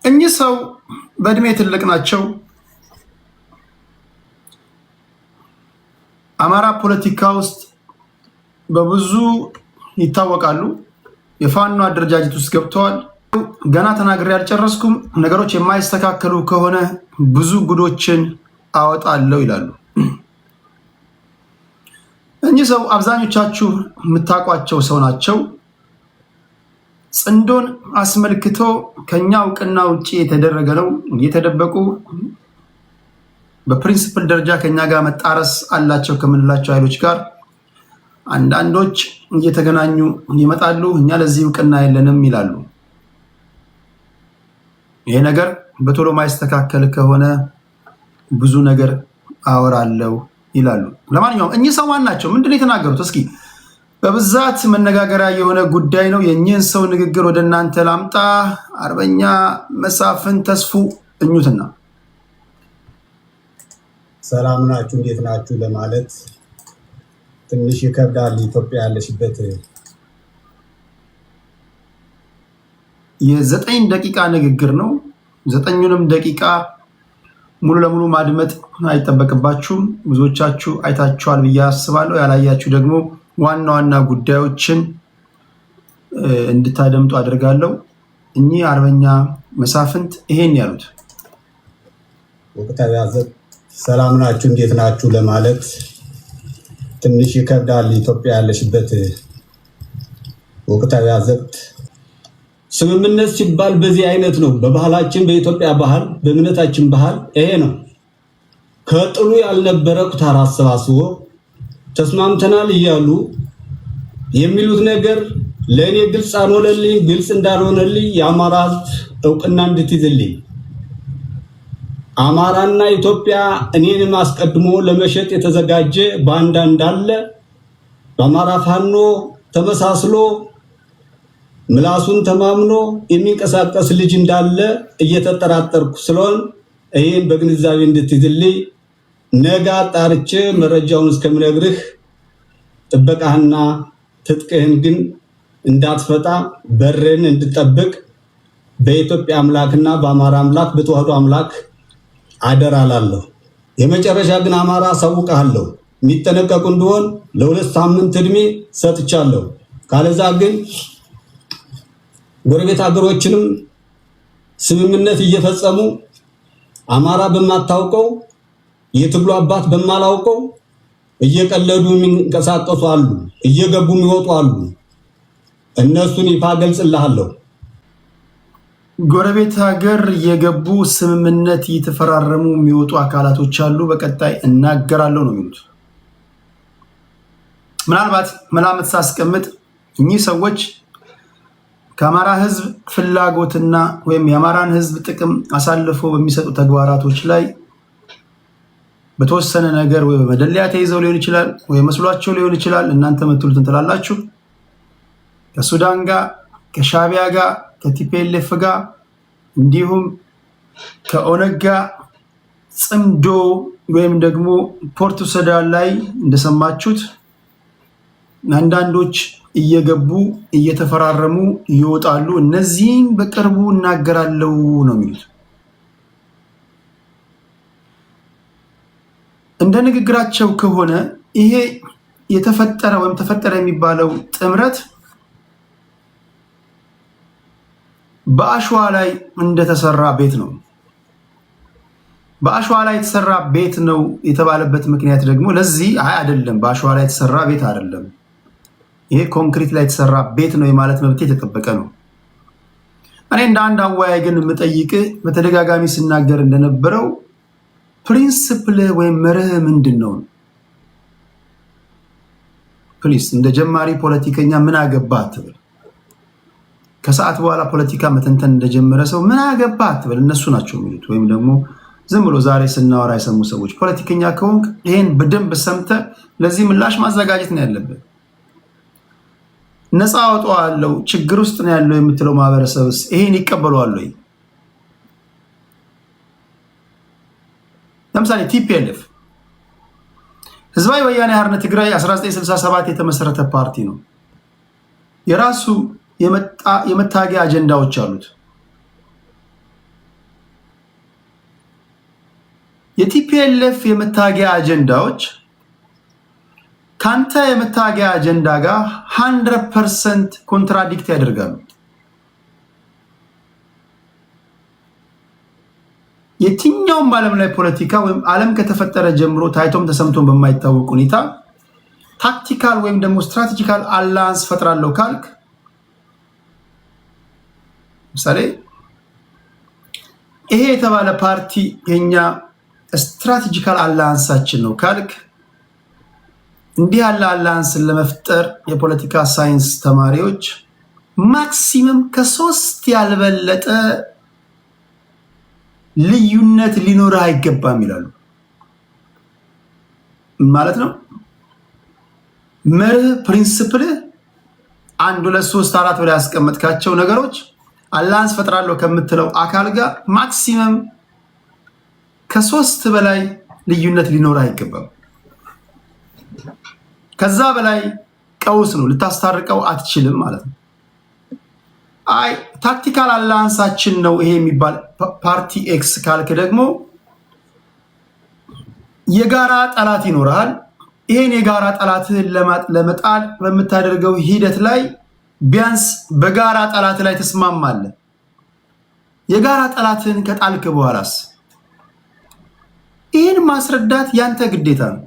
እኚህ ሰው በእድሜ ትልቅ ናቸው። አማራ ፖለቲካ ውስጥ በብዙ ይታወቃሉ። የፋኖ አደረጃጀት ውስጥ ገብተዋል። ገና ተናግሬ አልጨረስኩም። ነገሮች የማይስተካከሉ ከሆነ ብዙ ጉዶችን አወጣለሁ ይላሉ። እኚህ ሰው አብዛኞቻችሁ የምታውቋቸው ሰው ናቸው። ጽንዶን አስመልክቶ ከኛ እውቅና ውጪ የተደረገ ነው። እየተደበቁ በፕሪንሲፕል ደረጃ ከኛ ጋር መጣረስ አላቸው ከምንላቸው ኃይሎች ጋር አንዳንዶች እየተገናኙ ይመጣሉ። እኛ ለዚህ እውቅና የለንም ይላሉ። ይሄ ነገር በቶሎ ማይስተካከል ከሆነ ብዙ ነገር አወራለሁ ይላሉ። ለማንኛውም እኚህ ሰው ማን ናቸው? ምንድነው የተናገሩት? እስኪ በብዛት መነጋገሪያ የሆነ ጉዳይ ነው። የእኚህን ሰው ንግግር ወደ እናንተ ላምጣ። አርበኛ መሳፍንት ተስፉ እኙትና ሰላም ናችሁ፣ እንዴት ናችሁ ለማለት ትንሽ ይከብዳል። ኢትዮጵያ ያለሽበት የ9 ደቂቃ ንግግር ነው። 9ኙንም ደቂቃ ሙሉ ለሙሉ ማድመጥ አይጠበቅባችሁም። ብዙዎቻችሁ አይታችኋል ብዬ አስባለሁ። ያላያችሁ ደግሞ ዋና ዋና ጉዳዮችን እንድታደምጡ አድርጋለሁ። እኚህ አርበኛ መሳፍንት ይሄን ያሉት ወቅታዊ አዘት ሰላም ናችሁ፣ እንዴት ናችሁ ለማለት ትንሽ ይከብዳል። ኢትዮጵያ ያለሽበት ወቅታዊ አዘት ስምምነት ሲባል በዚህ አይነት ነው። በባህላችን፣ በኢትዮጵያ ባህል፣ በእምነታችን ባህል ይሄ ነው። ከጥሉ ያልነበረ ኩታራ አሰባስቦ ተስማምተናል እያሉ የሚሉት ነገር ለእኔ ግልጽ አልሆነልኝ። ግልጽ እንዳልሆነልኝ የአማራ ሕዝብ እውቅና እንድትይዝልኝ። አማራና ኢትዮጵያ እኔንም አስቀድሞ ለመሸጥ የተዘጋጀ ባንዳ እንዳለ በአማራ ፋኖ ተመሳስሎ ምላሱን ተማምኖ የሚንቀሳቀስ ልጅ እንዳለ እየተጠራጠርኩ ስለሆን ይሄን በግንዛቤ እንድትይዝልኝ ነገ አጣርቼ መረጃውን እስከምነግርህ ጥበቃህና ትጥቅህን ግን እንዳትፈታ በርን እንድጠብቅ በኢትዮጵያ አምላክና በአማራ አምላክ በተዋህዶ አምላክ አደራላለሁ። የመጨረሻ ግን አማራ አሳውቃለሁ። የሚጠነቀቁ እንደሆን ለ2 ሳምንት እድሜ ሰጥቻለሁ። ካለዛ ግን ጎረቤት ሀገሮችንም ስምምነት እየፈጸሙ አማራ በማታውቀው የትግሉ አባት በማላውቀው እየቀለዱ የሚንቀሳቀሱ አሉ፣ እየገቡ የሚወጡ አሉ። እነሱን ይፋ ገልጽልሃለሁ። ጎረቤት ሀገር የገቡ ስምምነት እየተፈራረሙ የሚወጡ አካላቶች አሉ። በቀጣይ እናገራለሁ ነው የሚሉት። ምናልባት መላምት ሳስቀምጥ እኚህ ሰዎች ከአማራ ሕዝብ ፍላጎትና ወይም የአማራን ሕዝብ ጥቅም አሳልፎ በሚሰጡ ተግባራቶች ላይ በተወሰነ ነገር ወይ በመደለያ ተይዘው ሊሆን ይችላል፣ ወይ መስሏቸው ሊሆን ይችላል። እናንተ መትሉትን ትላላችሁ። ከሱዳን ጋር፣ ከሻቢያ ጋር፣ ከቲፒኤልኤፍ ጋር እንዲሁም ከኦነግ ጋር ጽምዶ ወይም ደግሞ ፖርት ሱዳን ላይ እንደሰማችሁት አንዳንዶች እየገቡ እየተፈራረሙ ይወጣሉ። እነዚህን በቅርቡ እናገራለሁ ነው የሚሉት። እንደ ንግግራቸው ከሆነ ይሄ የተፈጠረ ወይም ተፈጠረ የሚባለው ጥምረት በአሸዋ ላይ እንደተሰራ ቤት ነው። በአሸዋ ላይ የተሰራ ቤት ነው የተባለበት ምክንያት ደግሞ ለዚህ አይደለም፣ በአሸዋ ላይ የተሰራ ቤት አይደለም፣ ይሄ ኮንክሪት ላይ የተሰራ ቤት ነው የማለት መብት የተጠበቀ ነው። እኔ እንደ አንድ አወያይ ግን የምጠይቅህ በተደጋጋሚ ስናገር እንደነበረው ፕሪንሲፕል ወይም መርህ ምንድን ነው? ፕሊስ እንደ ጀማሪ ፖለቲከኛ ምን አገባህ አትበል። ከሰዓት በኋላ ፖለቲካ መተንተን እንደጀመረ ሰው ምን አገባህ አትበል። እነሱ ናቸው የሚሉት። ወይም ደግሞ ዝም ብሎ ዛሬ ስናወራ የሰሙ ሰዎች ፖለቲከኛ ከሆንክ ይሄን በደንብ ሰምተህ ለዚህ ምላሽ ማዘጋጀት ነው ያለበት። ነፃ አወጣዋለሁ ችግር ውስጥ ነው ያለው የምትለው ማህበረሰብስ ይሄን ይቀበለዋል ወይ? ለምሳሌ ቲፒኤልኤፍ ህዝባዊ ወያኔ ሓርነት ትግራይ 1967 የተመሰረተ ፓርቲ ነው። የራሱ የመታገያ አጀንዳዎች አሉት። የቲፒኤልኤፍ የመታገያ አጀንዳዎች ካንተ የመታገያ አጀንዳ ጋር 100% ኮንትራዲክት ያደርጋሉ። የትኛውም ዓለም ላይ ፖለቲካ ወይም ዓለም ከተፈጠረ ጀምሮ ታይቶም ተሰምቶም በማይታወቅ ሁኔታ ታክቲካል ወይም ደግሞ ስትራቴጂካል አላያንስ ፈጥራለሁ ካልክ ምሳሌ ይሄ የተባለ ፓርቲ የኛ ስትራቴጂካል አላያንሳችን ነው ካልክ እንዲህ ያለ አላያንስን ለመፍጠር የፖለቲካ ሳይንስ ተማሪዎች ማክሲመም ከ3 ያልበለጠ ልዩነት ሊኖር አይገባም ይላሉ ማለት ነው። መርህ ፕሪንሲፕል 1 2 3 4 ብለህ ያስቀመጥካቸው ነገሮች አላያንስ ፈጥራለሁ ከምትለው አካል ጋር ማክሲመም ከ3 በላይ ልዩነት ሊኖር አይገባም። ከዛ በላይ ቀውስ ነው፣ ልታስታርቀው አትችልም ማለት ነው። አይ ታክቲካል አላያንሳችን ነው ይሄ የሚባል ፓርቲ ኤክስ ካልክ ደግሞ የጋራ ጠላት ይኖራል። ይሄን የጋራ ጠላትህን ለመጣል በምታደርገው ሂደት ላይ ቢያንስ በጋራ ጠላት ላይ ተስማማለህ። የጋራ ጠላትህን ከጣልክ በኋላስ ይሄን ማስረዳት ያንተ ግዴታ ነው።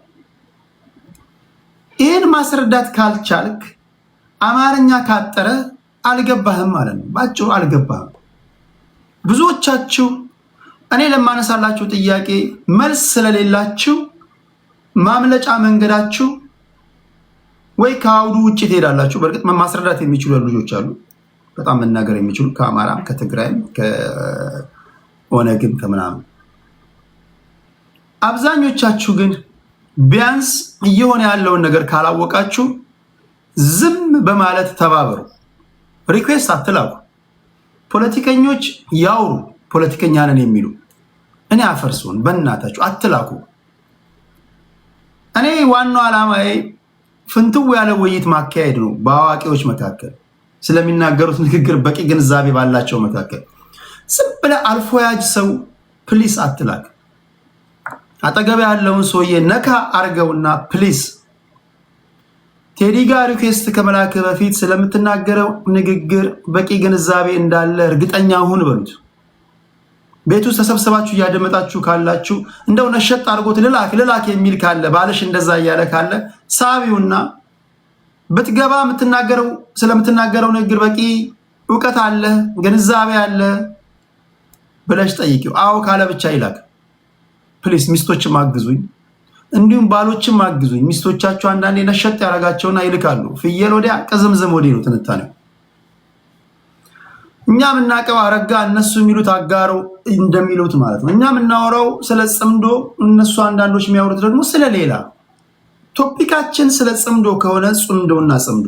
ይሄን ማስረዳት ካልቻልክ አማርኛ ካጠረ አልገባህም ማለት ነው። ባጭሩ አልገባህም። ብዙዎቻችሁ እኔ ለማነሳላችሁ ጥያቄ መልስ ስለሌላችሁ ማምለጫ መንገዳችሁ ወይ ከአውዱ ውጭ ትሄዳላችሁ። በእርግጥ ማስረዳት የሚችሉ ልጆች አሉ፣ በጣም መናገር የሚችሉ ከአማራም ከትግራይም ከኦነግም ከምናምን። አብዛኞቻችሁ ግን ቢያንስ እየሆነ ያለውን ነገር ካላወቃችሁ ዝም በማለት ተባበሩ። ሪኩዌስት አትላኩ። ፖለቲከኞች ያውሩ፣ ፖለቲከኛ ነን የሚሉ እኔ አፈርሱን በእናታችሁ አትላኩ። እኔ ዋናው ዓላማዬ ፍንትው ያለ ውይይት ማካሄድ ነው። በአዋቂዎች መካከል ስለሚናገሩት ንግግር በቂ ግንዛቤ ባላቸው መካከል ዝም ብለህ አልፎ ያጅ ሰው ፕሊስ አትላክ። አጠገብ ያለውን ሰውዬ ነካ አርገውና ፕሊስ ቴዲ ጋር ሪኩዌስት ከመላክ በፊት ስለምትናገረው ንግግር በቂ ግንዛቤ እንዳለ እርግጠኛ ሁን በሉት። ቤቱ ተሰብስባችሁ እያደመጣችሁ ካላችሁ እንደው ነሸጥ አድርጎት ልላክ የሚል ካለ ባለሽ እንደዛ እያለ ካለ ሳቢውና ብትገባ ስለምትናገረው ንግግር በቂ ዕውቀት አለ ግንዛቤ አለ ብለሽ ጠይቂው። አዎ ካለ ብቻ ይላክ። ፕሊስ ሚስቶችም አግዙኝ፣ እንዲሁም ባሎችም አግዙኝ። ሚስቶቻችሁ አንዳንዴ ነሸጥ ያደርጋቸውና ይልካሉ። ፍየል ወዲያ ቅዝምዝም ወዲህ ነው ትንታኔው። እኛ የምናውቀው አረጋ እነሱ የሚሉት አጋሮ እንደሚሉት ማለት ነው። እኛ የምናወራው ስለ ጽምዶ፣ እነሱ አንዳንዶች የሚያወሩት ደግሞ ስለሌላ። ቶፒካችን ስለ ጽምዶ ከሆነ ጽምዶና ጽምዶ።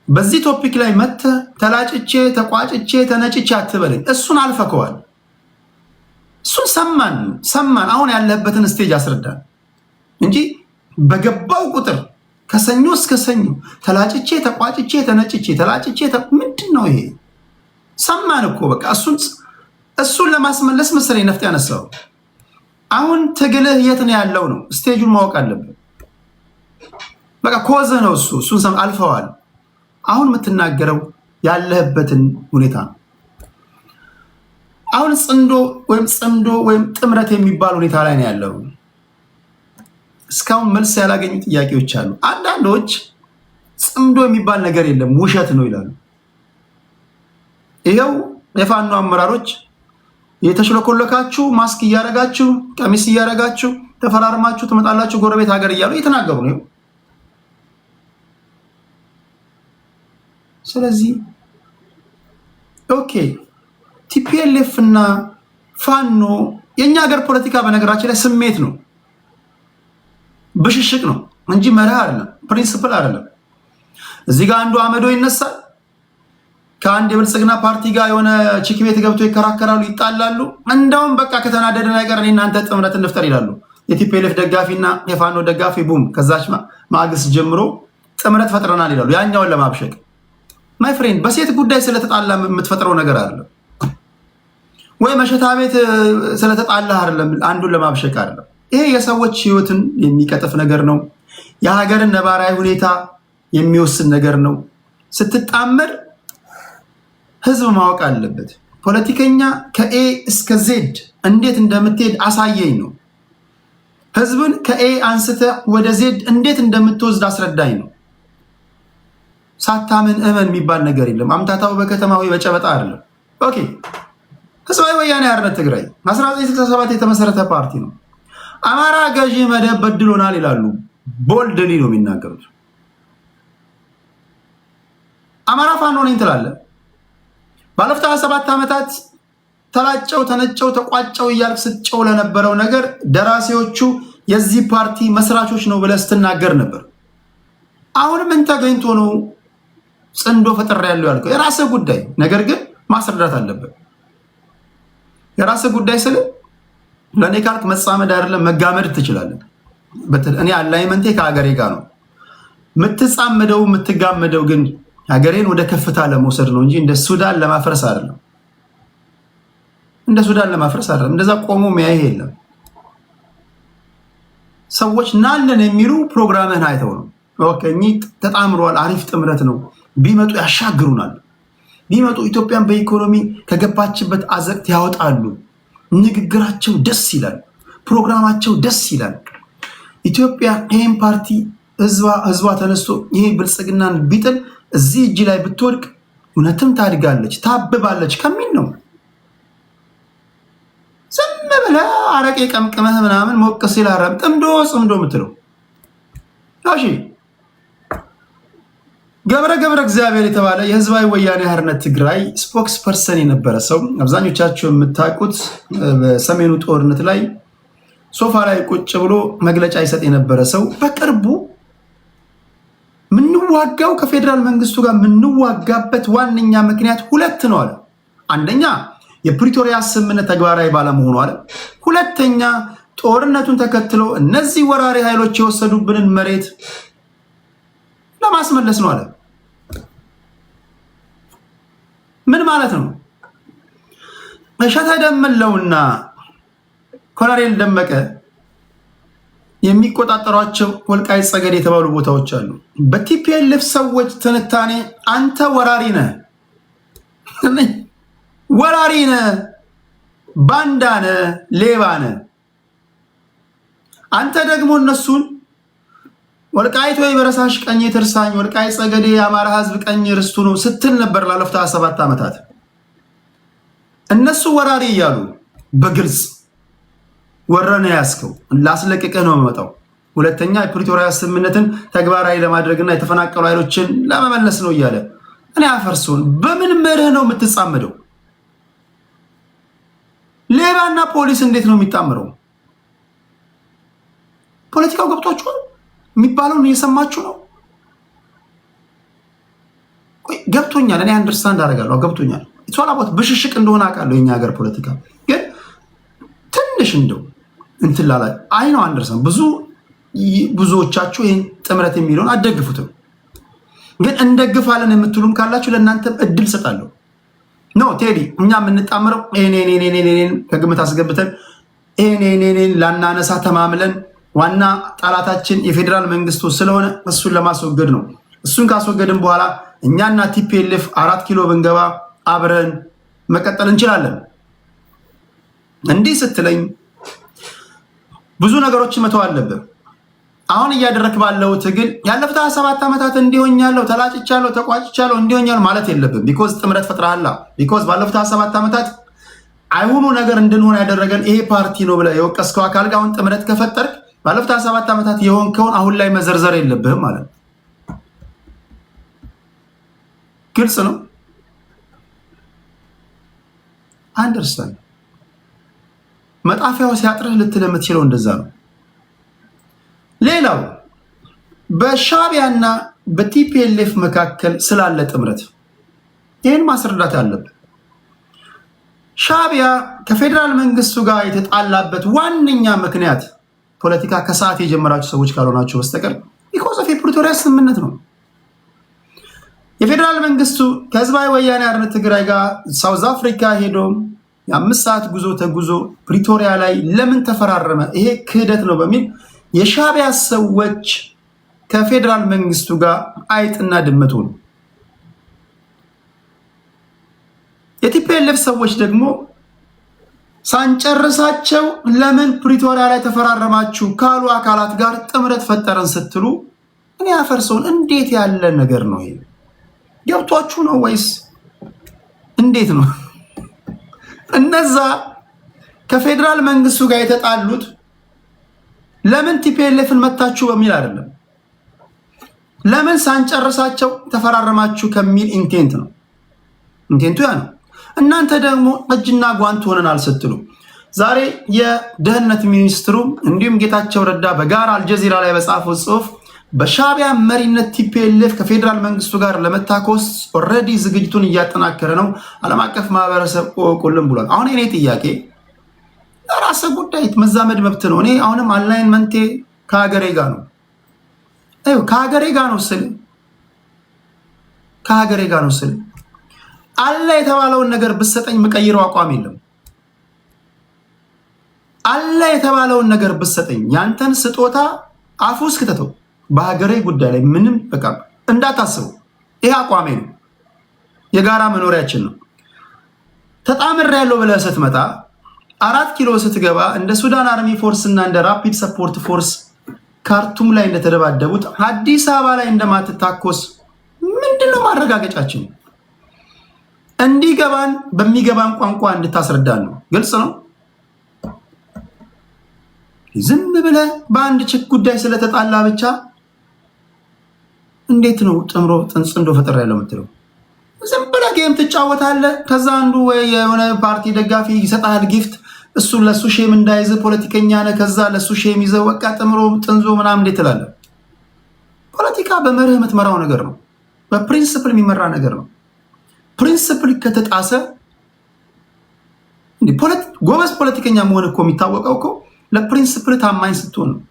በዚህ ቶፒክ ላይ መተህ ተላጭቼ ተቋጭቼ ተነጭቼ አትበለኝ። እሱን አልፈከዋል። እሱን ሰማን። አሁን ያለህበትን ስቴጅ አስረዳን እንጂ በገባው ቁጥር ከሰኞ እስከ ሰኞ ተላጭቼ ተቋጭቼ ተነጭቼ ተላጭቼ ምንድን ነው ይሄ? ሰማን እኮ በቃ እሱን ለማስመለስ መሰለኝ ነፍጥ ያነሳው። አሁን ትግልህ የት ነው ያለው ነው? ስቴጁን ማወቅ አለብን። በቃ ኮዝህ ነው እሱን አልፈዋል። አሁን የምትናገረው ያለህበትን ሁኔታ ነው። አሁን ጽምዶ ወይም ጥምረት የሚባል ሁኔታ ላይ ነው ያለው። እስካሁን መልስ ያላገኙ ጥያቄዎች አሉ። አንዳንዶች ጽምዶ የሚባል ነገር የለም ውሸት ነው ይላሉ። ይሄው የፋኖ አመራሮች የተሽለኮለካችሁ ማስክ እያረጋችሁ ቀሚስ እያረጋችሁ ተፈራርማችሁ ትመጣላችሁ ጎረቤት ሀገር እያሉ እየተናገሩ ነው። ስለዚህ ኦኬ ቲፒኤልኤፍ እና ፋኖ የኛ ሀገር ፖለቲካ በነገራችን ላይ ስሜት ነው፣ ብሽሽቅ ነው እንጂ መርህ አይደለም፣ ፕሪንሲፕል አይደለም። እዚህ ጋር አንዱ አመዶ ይነሳል ከአንድ የብልጽግና ፓርቲ ጋር የሆነ ቺክ ቤት ገብቶ ይከራከራሉ፣ ይጣላሉ። እንደውም በቃ ከተናደደ ነገር እኔ እናንተ ጥምረት እንፍጠር ይላሉ። የቲፒኤልኤፍ ደጋፊና የፋኖ ደጋፊ ቡም ከዛች ማግስት ጀምሮ ጥምረት ፈጥረናል ይላሉ፣ ያኛውን ለማብሸቅ። ማይ ፍሬንድ በሴት ጉዳይ ስለተጣላ የምትፈጥረው ነገር አይደለም። ወይ መሸታ ቤት ስለተጣላህ አይደለም፣ አንዱን ለማብሸቅ አይደለም። ይሄ የሰዎች ህይወትን የሚቀጥፍ ነገር ነው። የሀገርን ነባራዊ ሁኔታ የሚወስን ነገር ነው። ስትጣመር ህዝብ ማወቅ አለበት። ፖለቲከኛ ከኤ እስከ ዜድ እንዴት እንደምትሄድ አሳየኝ ነው። ህዝብን ከኤ አንስተ ወደ ዜድ እንዴት እንደምትወስድ አስረዳኝ ነው። ሳታምን እመን የሚባል ነገር የለም። አምታታው በከተማ ወይ በጨበጣ አይደለም። ኦኬ። ህዝባዊ ወያኔ ሓርነት ትግራይ 1967 የተመሰረተ ፓርቲ ነው። አማራ ገዢ መደብ በድሎናል ይላሉ። ቦልድሊ ነው የሚናገሩት። አማራ ፋኖ ነኝ ትላለህ። ባለፉት 27 ዓመታት ተላጨው ተነጨው ተቋጨው እያልክ ስትጨው ለነበረው ነገር ደራሲዎቹ የዚህ ፓርቲ መስራቾች ነው ብለህ ስትናገር ነበር። አሁን ምን ተገኝቶ ነው ጽንዶ ፈጠር ያለው ያልከው? የራስህ ጉዳይ፣ ነገር ግን ማስረዳት አለበት። የራስህ ጉዳይ ስለ ለኔ ካልክ መጻመድ አይደለም መጋመድ ትችላለህ። እኔ አላይመንቴ ከሀገሬ ጋር ነው። የምትጻመደው የምትጋመደው ግን ሀገሬን ወደ ከፍታ ለመውሰድ ነው እንጂ እንደ ሱዳን ለማፍረስ አይደለም። እንደ ሱዳን ለማፍረስ አይደለም። እንደዛ ቆሞ ሚያይ የለም። ሰዎች ናለን የሚሉ ፕሮግራምህን አይተው ነው። ኦኬ እኚህ ተጣምሯል፣ አሪፍ ጥምረት ነው፣ ቢመጡ ያሻግሩናል፣ ቢመጡ ኢትዮጵያን በኢኮኖሚ ከገባችበት አዘቅት ያወጣሉ፣ ንግግራቸው ደስ ይላል፣ ፕሮግራማቸው ደስ ይላል። ኢትዮጵያ ይህን ፓርቲ ህዝቧ ተነስቶ ይሄ ብልጽግናን ቢጥል እዚህ እጅ ላይ ብትወድቅ እውነትም ታድጋለች፣ ታብባለች ከሚል ነው። ዝም ብለህ አረቄ ቀምቅመህ ምናምን ሞቅ ሲል አረም ጥምዶ ጽምዶ የምትለው እሺ። ገብረ እግዚአብሔር የተባለ የህዝባዊ ወያኔ ሓርነት ትግራይ ስፖክስ ፐርሰን የነበረ ሰው፣ አብዛኞቻችሁ የምታውቁት በሰሜኑ ጦርነት ላይ ሶፋ ላይ ቁጭ ብሎ መግለጫ ይሰጥ የነበረ ሰው፣ በቅርቡ ምንዋጋው ከፌዴራል መንግስቱ ጋር ምንዋጋበት ዋነኛ ምክንያት ሁለት ነው አለ። አንደኛ የፕሪቶሪያ ስምምነት ተግባራዊ ባለመሆኑ አለ። ሁለተኛ ጦርነቱን ተከትሎ እነዚህ ወራሪ ኃይሎች የወሰዱብንን መሬት ለማስመለስ ነው አለ። ምን ማለት ነው? እሸተ ደምለውና ኮሎኔል ደመቀ የሚቆጣጠሯቸው ወልቃይት ጸገዴ የተባሉ ቦታዎች አሉ። በቲፒኤልኤፍ ሰዎች ትንታኔ አንተ ወራሪ ነህ፣ ወራሪ ነህ፣ ባንዳ ነህ፣ ሌባ ነህ። አንተ ደግሞ እነሱን ወልቃይት ወይ በረሳሽ ቀኝ ትርሳኝ፣ ወልቃይት ጸገዴ የአማራ ህዝብ ቀኝ ርስቱ ነው ስትል ነበር ላለፉት 27 ዓመታት። እነሱ ወራሪ እያሉ በግልጽ ወረነ ያስከው ላስለቅቅህ ነው የመጣው። ሁለተኛ የፕሪቶሪያ ስምምነትን ተግባራዊ ለማድረግና የተፈናቀሉ ኃይሎችን ለመመለስ ነው እያለ እኔ አፈርሶን በምን መርህ ነው የምትጻመደው? ሌባና ፖሊስ እንዴት ነው የሚጣምረው? ፖለቲካው ገብቷችኋል? የሚባለውን እየሰማችሁ ነው? ገብቶኛል። እኔ አንደርስታንድ አደርጋለሁ። ገብቶኛል። ኢትዮጵያ ብሽሽቅ እንደሆነ አውቃለሁ። የኛ ሀገር ፖለቲካ ግን ትንሽ እንደው እንትላላ አይ ነው አንደርስታንድ። ብዙዎቻችሁ ይህን ጥምረት የሚለውን አትደግፉትም። ግን እንደግፋለን የምትሉም ካላችሁ ለእናንተም እድል ሰጣለሁ። ኖ ቴዲ፣ እኛ የምንጣምረው ይሄን ከግምት አስገብተን ይሄን ላናነሳ ተማምለን ዋና ጠላታችን የፌዴራል መንግስቱ ስለሆነ እሱን ለማስወገድ ነው። እሱን ካስወገድን በኋላ እኛና ቲፒኤልኤፍ 4 ኪሎ ብንገባ አብረን መቀጠል እንችላለን። እንዲህ ስትለኝ ብዙ ነገሮችን መተው አለብን። አሁን እያደረክ ባለው ትግል ያለፉት 27 ዓመታት እንዲሆኛለሁ፣ ተላጭቻለሁ፣ ተቋጭቻለሁ እንዲሆኛለሁ ማለት የለብን። ቢኮዝ ጥምረት ፈጥረሃላ። ቢኮዝ ባለፉት 27 ዓመታት አይሆኑ ነገር እንድንሆን ያደረገን ይሄ ፓርቲ ነው ብለህ የወቀስከው አካል ጋር አሁን ጥምረት ከፈጠርክ ባለፉት 27 ዓመታት የሆንከውን አሁን ላይ መዘርዘር የለብህም ማለት ነው። ግልጽ ነው። አንደርስታንድ። መጣፊያው ሲያጥርህ ልትል የምትችለው እንደዛ ነው። ሌላው በሻዕቢያና በቲፒኤልኤፍ መካከል ስላለ ጥምረት ይህን ማስረዳት አለብን። ሻዕቢያ ከፌዴራል መንግስቱ ጋር የተጣላበት ዋነኛ ምክንያት ፖለቲካ ከሰዓት የጀመራችሁ ሰዎች ካልሆናችሁ በስተቀር ቢኮዝ ኦፍ የፕሪቶሪያ ስምምነት ነው። የፌዴራል መንግስቱ ከህዝባዊ ወያኔ ሓርነት ትግራይ ጋር ሳውዝ አፍሪካ ሄዶ የ5 ሰዓት ጉዞ ተጉዞ ፕሪቶሪያ ላይ ለምን ተፈራረመ? ይሄ ክህደት ነው በሚል የሻዕቢያ ሰዎች ከፌዴራል መንግስቱ ጋር አይጥና ድመት ሆኑ። የቲፒኤልኤፍ ሰዎች ደግሞ ሳንጨርሳቸው ለምን ፕሪቶሪያ ላይ ተፈራረማችሁ ካሉ አካላት ጋር ጥምረት ፈጠረን ስትሉ እኔ አፈርሰውን እንዴት ያለ ነገር ነው ይሄ? ገብቷችሁ ነው ወይስ እንዴት ነው? እነዛ ከፌዴራል መንግስቱ ጋር የተጣሉት ለምን ቲፒኤልኤፍን መታችሁ በሚል አይደለም፣ ለምን ሳንጨርሳቸው ተፈራረማችሁ ከሚል ኢንቴንት ነው። ኢንቴንቱ ያ ነው። እናንተ ደግሞ እጅና ጓንት ሆነናል ስትሉ ዛሬ የደህንነት ሚኒስትሩ እንዲሁም ጌታቸው ረዳ በጋራ አልጀዚራ ላይ በጻፈው ጽሁፍ በሻዕቢያ መሪነት ቲፒኤልኤፍ ከፌዴራል መንግስቱ ጋር ለመታኮስ ኦልሬዲ ዝግጅቱን እያጠናከረ ነው፣ ዓለም አቀፍ ማህበረሰብ ቆቆልን ብሏል። አሁን እኔ ጥያቄ ራስ ጉዳይ መዛመድ መብት ነው። እኔ አሁንም አላይንመንቴ ከሀገሬ ጋር ነው። ከሀገሬ ጋር ነው ስል አለ የተባለውን ነገር ብሰጠኝ የምቀይረው አቋም የለም። አለ የተባለውን ነገር ብሰጠኝ ያንተን ስጦታ አፉ እስክተተው በሀገሬ ጉዳይ ላይ ምንም በቃ እንዳታስበው። ይሄ አቋሜ ነው። የጋራ መኖሪያችን ነው። ተጣምር ያለው ብለህ ስትመጣ 4 ኪሎ ስትገባ እንደ ሱዳን አርሚ ፎርስ እና እንደ ራፒድ ሰፖርት ፎርስ ካርቱም ላይ እንደተደባደቡት አዲስ አበባ ላይ እንደማትታኮስ ምንድነው ማረጋገጫችን? እንዲገባን በሚገባን ቋንቋ እንድታስረዳን ነው። ግልጽ ነው። ዝም ብለህ በአንድ ችክ ጉዳይ ስለተጣላ ብቻ እንዴት ነው ጥምሮ ጽንዶ ፈጠር ያለው የምትለው? ዝም ብለህ ጌም ትጫወታለህ። ከዛ አንዱ ወይ የሆነ ፓርቲ ደጋፊ ይሰጣል ጊፍት፣ እሱ ለሱ ሼም እንዳይዝ ፖለቲከኛ ነህ። ከዛ ለሱ ሼም ይዘው በቃ ጥምሮ ጥንዞ ምናምን እንዴት ትላለህ? ፖለቲካ በመርህ የምትመራው ነገር ነው። በፕሪንሲፕል የሚመራ ነገር ነው። ፕሪንሲፕል ከተጣሰ ጎበዝ ፖለቲከኛ መሆን እኮ የሚታወቀው እኮ ለፕሪንሲፕል ታማኝ ስትሆን ነው።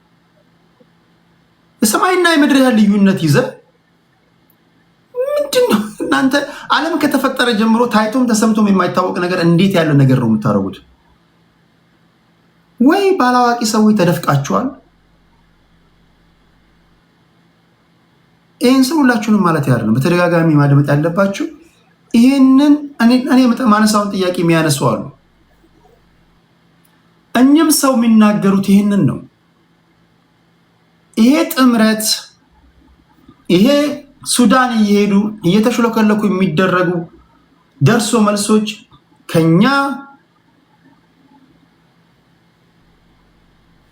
የሰማይና የምድር ያህል ልዩነት ይዘህ ምንድነው እናንተ ዓለም ከተፈጠረ ጀምሮ ታይቶም ተሰምቶም የማይታወቅ ነገር እንዴት ያለ ነገር ነው የምታደርጉት? ወይ ባላዋቂ ሰዎች ተደፍቃችኋል። ይህን ሰው ሁላችሁንም ማለት ያለ በተደጋጋሚ ማድመጥ ያለባችሁ ይህንን እኔ ማነሳውን ጥያቄ የሚያነሱ አሉ። እኛም ሰው የሚናገሩት ይህንን ነው። ይሄ ጥምረት፣ ይሄ ሱዳን እየሄዱ እየተሽለከለኩ የሚደረጉ ደርሶ መልሶች ከኛ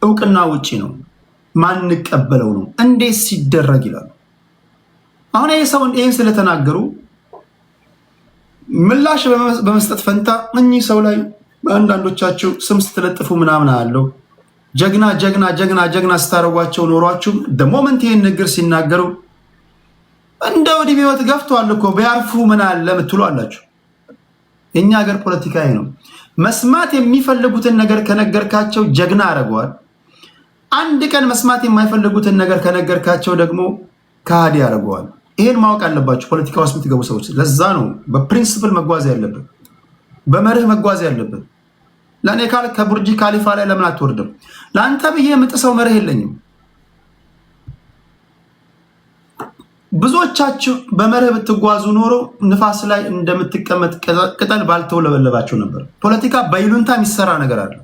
እውቅና ውጪ ነው፣ ማንቀበለው ነው። እንዴት ሲደረግ ይላሉ። አሁን ይሄ ሰው ይሄን ስለተናገሩ ምላሽ በመስጠት ፈንታ እኚህ ሰው ላይ በአንዳንዶቻችሁ ስም ስትለጥፉ ምናምን አለው ጀግና ጀግና ጀግና ጀግና ስታረጓቸው ኖሯችሁ ደሞመንት ይሄን ንግር ሲናገሩ እንደ ወዲህ ህይወት ገፍቷል እኮ ቢያርፉ ምን አለ ምትሉ አላችሁ። የኛ ሀገር ፖለቲካ ነው። መስማት የሚፈልጉትን ነገር ከነገርካቸው ጀግና አረጋዋል። አንድ ቀን መስማት የማይፈልጉትን ነገር ከነገርካቸው ደግሞ ከሃዲ አረጋዋል። ይሄን ማወቅ አለባችሁ ፖለቲካ ውስጥ የምትገቡ ሰዎች። ለዛ ነው በፕሪንሲፕል መጓዝ ያለብን፣ በመርህ መጓዝ ያለብን። ለኔ ካል ከቡርጂ ካሊፋ ላይ ለምን አትወርድም? ለአንተ ብዬ የምጥሰው መርህ የለኝም። ብዙዎቻችሁ በመርህ ብትጓዙ ኖሮ ንፋስ ላይ እንደምትቀመጥ ቅጠል ባልተውለበለባችሁ ነበር። ፖለቲካ በይሉንታ የሚሰራ ነገር አለ።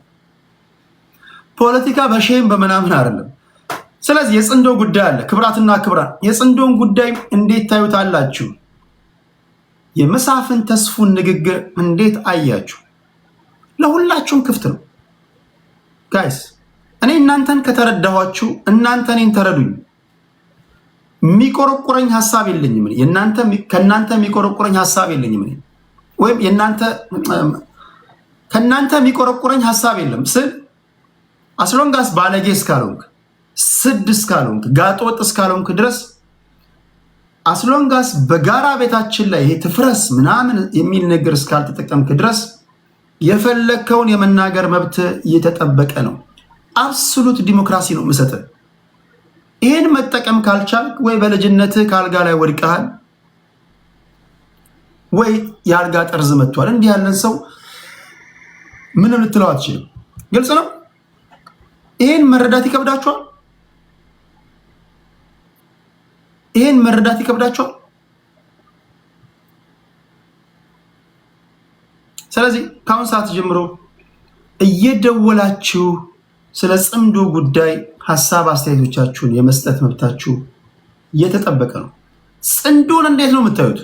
ፖለቲካ በሼም በመናምን አይደለም። ስለዚህ የጽንዶ ጉዳይ አለ። ክብራትና ክብራን የጽንዶን ጉዳይ እንዴት ታዩታላችሁ? የመሳፍን ተስፉን ንግግር እንዴት አያችሁ? ለሁላችሁም ክፍት ነው ጋይስ። እኔ እናንተን ከተረዳኋችሁ እናንተ እኔን ተረዱኝ። የሚቆረቁረኝ ሐሳብ የለኝም። ከእናንተ የሚቆረቁረኝ ሐሳብ የለኝም። ወይም ከእናንተ የሚቆረቁረኝ ሐሳብ የለም ስል አስሎንጋስ ባለጌ እስካልሆንክ፣ ስድ እስካልሆንክ፣ ጋጦጥ እስካልሆንክ ድረስ አስሎንጋስ በጋራ ቤታችን ላይ ይሄ ትፍረስ ምናምን የሚል ነገር እስካልተጠቀምክ ድረስ የፈለከውን የመናገር መብት እየተጠበቀ ነው። አብሶሉት ዲሞክራሲ ነው የምሰጥህ። ይሄን መጠቀም ካልቻልክ ወይ በልጅነትህ ከአልጋ ላይ ወድቀሃል ወይ የአልጋ ጠርዝ መጥቷል። እንዲህ ያለን ሰው ምንም ልትለው አትችልም። ግልጽ ነው። ይሄን መረዳት ይከብዳችኋል። ስለዚህ ከአሁን ሰዓት ጀምሮ እየደወላችሁ ስለ ጽምዶ ጉዳይ ሐሳብ አስተያየቶቻችሁን የመስጠት መብታችሁ እየተጠበቀ ነው። ጽምዶን እንዴት ነው የምታዩት?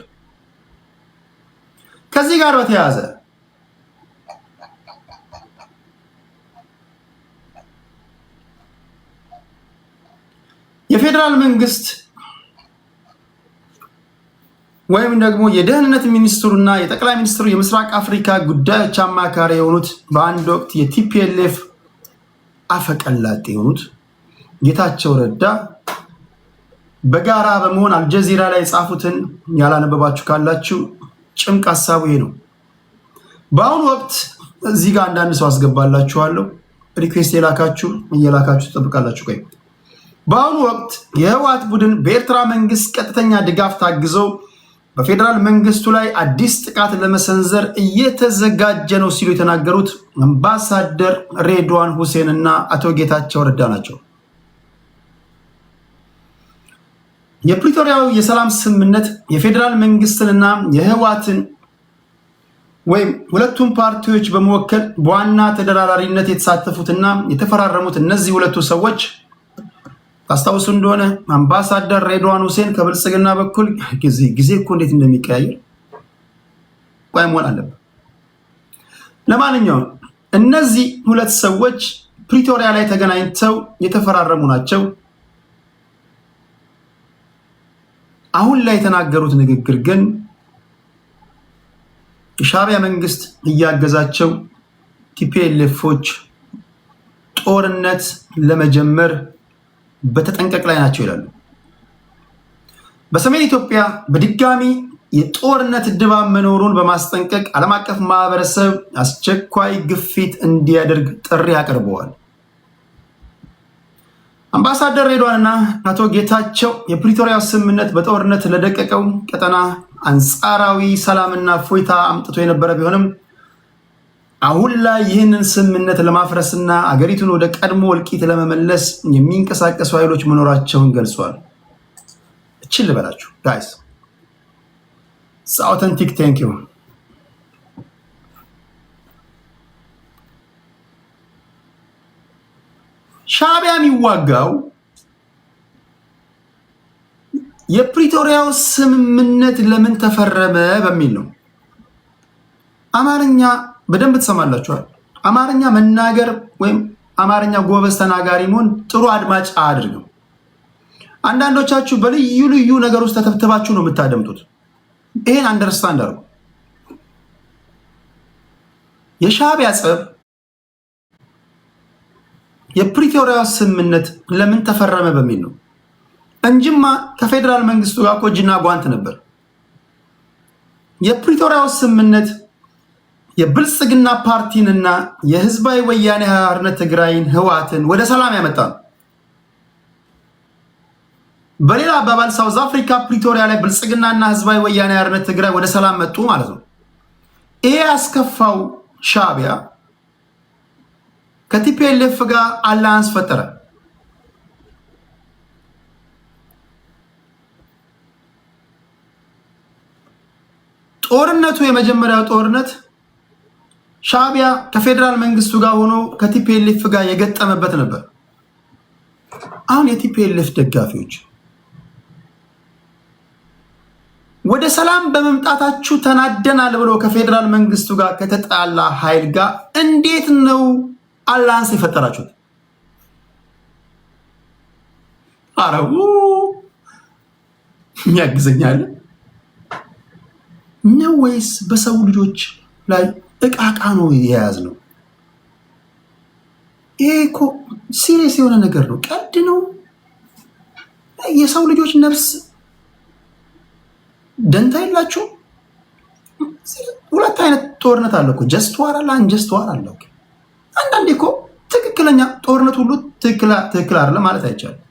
ከዚህ ጋር በተያያዘ የፌደራል መንግስት ወይም ደግሞ የደህንነት ሚኒስትሩና የጠቅላይ ሚኒስትሩ የምስራቅ አፍሪካ ጉዳዮች አማካሪ የሆኑት በአንድ ወቅት የቲፒኤልኤፍ አፈቀላጤ የሆኑት ጌታቸው ረዳ በጋራ በመሆን አልጀዚራ ላይ የጻፉትን ያላነበባችሁ ካላችሁ ጭምቅ ሐሳቡ ይሄ ነው። በአሁኑ ወቅት እዚህ ጋር አንዳንድ ሰው አስገባላችኋለሁ። ሪኩዌስት እየላካችሁ ትጠብቃላችሁ። ቆይ በአሁኑ ወቅት የህወሓት ቡድን በኤርትራ መንግስት ቀጥተኛ ድጋፍ ታግዘው በፌደራል መንግስቱ ላይ አዲስ ጥቃት ለመሰንዘር እየተዘጋጀ ነው ሲሉ የተናገሩት አምባሳደር ሬድዋን ሁሴን እና አቶ ጌታቸው ረዳ ናቸው። የፕሪቶሪያው የሰላም ስምምነት የፌደራል መንግስትንና የህወሓትን ወይም ሁለቱም ፓርቲዎች በመወከል በዋና ተደራዳሪነት የተሳተፉትና የተፈራረሙት እነዚህ ሁለቱ ሰዎች ታስታውሱ እንደሆነ አምባሳደር ሬድዋን ሁሴን ከብልጽግና በኩል ጊዜ እኮ እንዴት እንደሚቀያየር ቆይ መሆን አለበት። ለማንኛውም እነዚህ ሁለት ሰዎች ፕሪቶሪያ ላይ ተገናኝተው የተፈራረሙ ናቸው። አሁን ላይ የተናገሩት ንግግር ግን የሻዕቢያ መንግስት እያገዛቸው ቲፒኤልኤፎች ጦርነት ለመጀመር በተጠንቀቅ ላይ ናቸው ይላሉ። በሰሜን ኢትዮጵያ በድጋሚ የጦርነት ድባብ መኖሩን በማስጠንቀቅ ዓለም አቀፍ ማህበረሰብ አስቸኳይ ግፊት እንዲያደርግ ጥሪ አቅርበዋል። አምባሳደር ሬድዋንና አቶ ጌታቸው የፕሪቶሪያ ስምምነት በጦርነት ለደቀቀው ቀጠና አንጻራዊ ሰላምና ፎይታ አምጥቶ የነበረ ቢሆንም አሁን ላይ ይህንን ስምምነት ለማፍረስና አገሪቱን ወደ ቀድሞ እልቂት ለመመለስ የሚንቀሳቀሱ ኃይሎች መኖራቸውን ገልጿል። እችል ልበላችሁ ጋይስ አውተንቲክ ቴንክ ዩ። ሻዕቢያ የሚዋጋው የፕሪቶሪያው ስምምነት ለምን ተፈረመ በሚል ነው። አማርኛ በደንብ ትሰማላችኋል። አማርኛ መናገር ወይም አማርኛ ጎበዝ ተናጋሪ መሆን ጥሩ አድማጭ አያድርግም። አንዳንዶቻችሁ በልዩ ልዩ ነገር ውስጥ ተተብትባችሁ ነው የምታደምጡት። ይሄን አንደርስታንድ አድርጉ። የሻዕቢያ ጸብ የፕሪቶሪያ ስምምነት ለምን ተፈረመ በሚል ነው እንጂማ ከፌደራል መንግስቱ ጋር እጅና ጓንት ነበር። የፕሪቶሪያው ስምምነት የብልጽግና ፓርቲንና የህዝባዊ ወያኔ ሓርነት ትግራይን ህወሓትን ወደ ሰላም ያመጣ ነው። በሌላ አባባል ሳውዝ አፍሪካ ፕሪቶሪያ ላይ ብልጽግናና ህዝባዊ ወያኔ ሓርነት ትግራይ ወደ ሰላም መጡ ማለት ነው። ይሄ ያስከፋው ሻዕቢያ ከቲፒኤልኤፍ ጋር አላያንስ ፈጠረ። ጦርነቱ የመጀመሪያው ጦርነት ሻዕቢያ ከፌደራል መንግስቱ ጋር ሆኖ ከቲፒኤልኤፍ ጋር የገጠመበት ነበር። አሁን የቲፒኤልኤፍ ደጋፊዎች ወደ ሰላም በመምጣታችሁ ተናደናል ብሎ ከፌደራል መንግስቱ ጋር ከተጣላ ኃይል ጋር እንዴት ነው አላያንስ የፈጠራችሁት? አረቡ የሚያግዘኛል ነው ወይስ በሰው ልጆች ላይ እቃቃ ነው የያዝ ነው? ይሄ እኮ ሲሪየስ የሆነ ነገር ነው። ቀድ ነው። የሰው ልጆች ነፍስ ደንታ የላችሁ። ሁለት አይነት ጦርነት አለ እኮ፣ ጀስት ዋር አለ፣ አንጀስት ዋር አለ። አንዳንዴ እኮ ትክክለኛ ጦርነት ሁሉ ትክክል አይደለም ማለት አይቻልም።